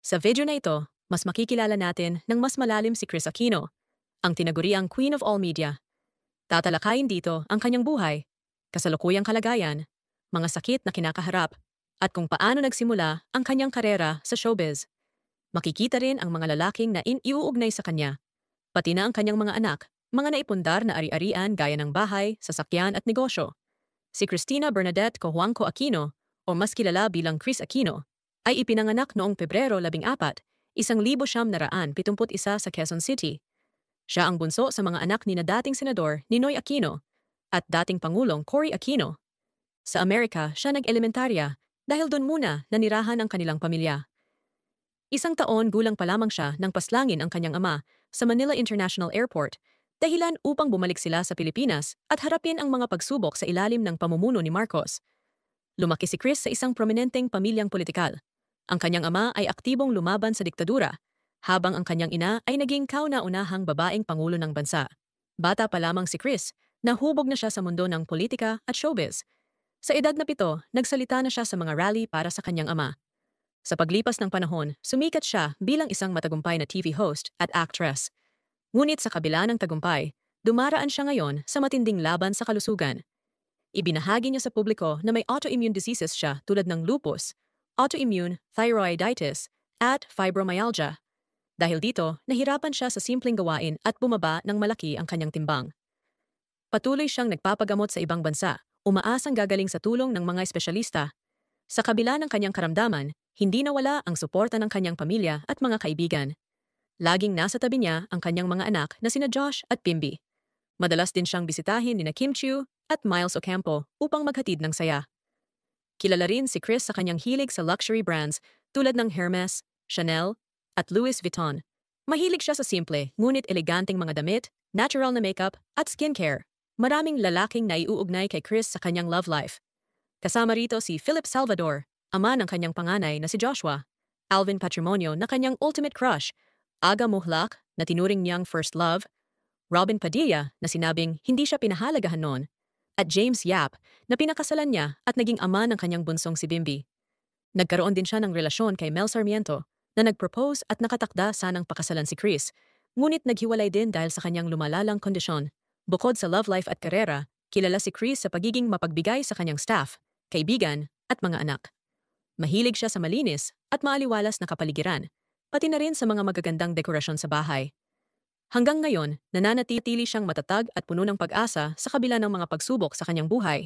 Sa video na ito, mas makikilala natin ng mas malalim si Kris Aquino, ang tinaguriang Queen of All Media. Tatalakayin dito ang kanyang buhay, kasalukuyang kalagayan, mga sakit na kinakaharap, at kung paano nagsimula ang kanyang karera sa showbiz. Makikita rin ang mga lalaking na iuugnay sa kanya, pati na ang kanyang mga anak, mga naipundar na ari-arian gaya ng bahay, sasakyan at negosyo. Si Cristina Bernadette Cojuangco Aquino, o mas kilala bilang Kris Aquino, ay ipinanganak noong Pebrero 14, 1971 sa Quezon City. Siya ang bunso sa mga anak ni na dating Senador Ninoy Aquino at dating Pangulong Cory Aquino. Sa Amerika, siya nag-elementarya dahil doon muna nanirahan ang kanilang pamilya. Isang taon gulang pa lamang siya nang paslangin ang kanyang ama sa Manila International Airport, dahilan upang bumalik sila sa Pilipinas at harapin ang mga pagsubok sa ilalim ng pamumuno ni Marcos. Lumaki si Kris sa isang prominenteng pamilyang politikal. Ang kanyang ama ay aktibong lumaban sa diktadura, habang ang kanyang ina ay naging kauna-unahang babaeng pangulo ng bansa. Bata pa lamang si Kris, nahubog na siya sa mundo ng politika at showbiz. Sa edad na 7, nagsalita na siya sa mga rally para sa kanyang ama. Sa paglipas ng panahon, sumikat siya bilang isang matagumpay na TV host at actress. Ngunit sa kabila ng tagumpay, dumaraan siya ngayon sa matinding laban sa kalusugan. Ibinahagi niya sa publiko na may autoimmune diseases siya tulad ng lupus, autoimmune thyroiditis, at fibromyalgia. Dahil dito, nahirapan siya sa simpleng gawain at bumaba ng malaki ang kanyang timbang. Patuloy siyang nagpapagamot sa ibang bansa, umaasang gagaling sa tulong ng mga espesyalista. Sa kabila ng kanyang karamdaman, hindi nawala ang suporta ng kanyang pamilya at mga kaibigan. Laging nasa tabi niya ang kanyang mga anak na sina Josh at Bimby. Madalas din siyang bisitahin ni Kim Chiu at Miles Ocampo upang maghatid ng saya. Kilala rin si Kris sa kanyang hilig sa luxury brands tulad ng Hermes, Chanel, at Louis Vuitton. Mahilig siya sa simple ngunit eleganteng mga damit, natural na makeup, at skincare. Maraming lalaking naiuugnay kay Kris sa kanyang love life. Kasama rito si Philip Salvador, ama ng kanyang panganay na si Joshua, Alvin Patrimonio na kanyang ultimate crush, Aga Muhlak na tinuring niyang first love, Robin Padilla na sinabing hindi siya pinahalagahan noon, at James Yap na pinakasalan niya at naging ama ng kanyang bunsong si Bimby. Nagkaroon din siya ng relasyon kay Mel Sarmiento na nag-propose at nakatakda sanang pakasalan si Kris, ngunit naghiwalay din dahil sa kanyang lumalalang kondisyon. Bukod sa love life at karera, kilala si Kris sa pagiging mapagbigay sa kanyang staff, kaibigan, at mga anak. Mahilig siya sa malinis at maaliwalas na kapaligiran, pati na rin sa mga magagandang dekorasyon sa bahay. Hanggang ngayon, nananatili siyang matatag at puno ng pag-asa sa kabila ng mga pagsubok sa kanyang buhay.